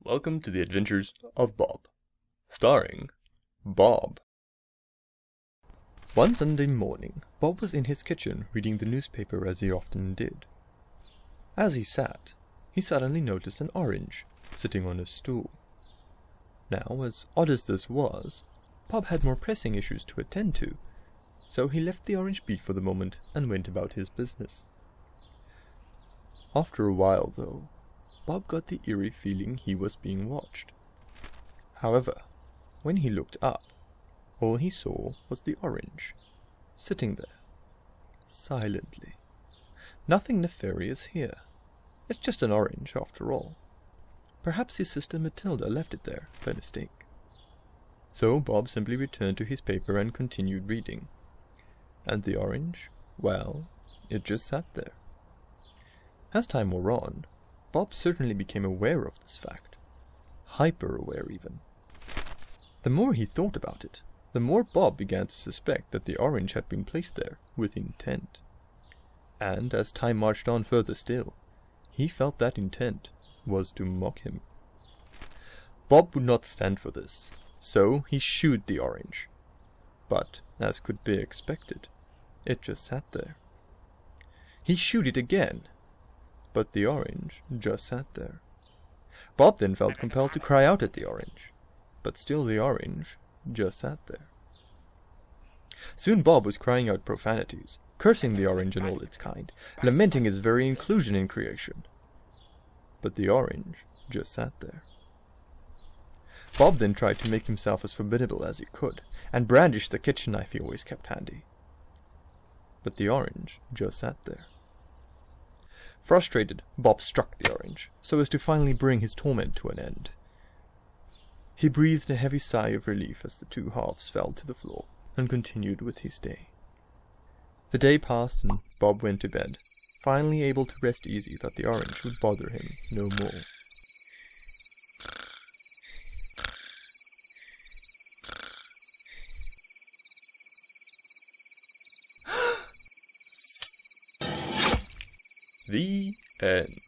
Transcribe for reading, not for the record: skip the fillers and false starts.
Welcome to the Adventures of Bob, starring Bob. One Sunday morning, Bob was in his kitchen reading the newspaper as he often did. As he sat, he suddenly noticed an orange sitting on a stool. Now, as odd as this was, Bob had more pressing issues to attend to, so he left the orange be for the moment and went about his business. After a while, though, Bob got the eerie feeling he was being watched. However, when he looked up, all he saw was the orange, sitting there, silently. Nothing nefarious here. It's just an orange, after all. Perhaps his sister Matilda left it there by mistake. So Bob simply returned to his paper and continued reading. And the orange, well, it just sat there. As time wore on, Bob certainly became aware of this fact. Hyper-aware, even. The more he thought about it, the more Bob began to suspect that the orange had been placed there with intent. And as time marched on further still, he felt that intent was to mock him. Bob would not stand for this, so he shooed the orange. But, as could be expected, it just sat there. He shooed it again, but the orange just sat there. Bob then felt compelled to cry out at the orange, but still the orange just sat there. Soon Bob was crying out profanities, cursing the orange and all its kind, lamenting its very inclusion in creation. But the orange just sat there. Bob then tried to make himself as formidable as he could, and brandished the kitchen knife he always kept handy. But the orange just sat there. Frustrated, Bob struck the orange, so as to finally bring his torment to an end. He breathed a heavy sigh of relief as the two halves fell to the floor, and continued with his day. The day passed, and Bob went to bed, finally able to rest easy that the orange would bother him no more. The end.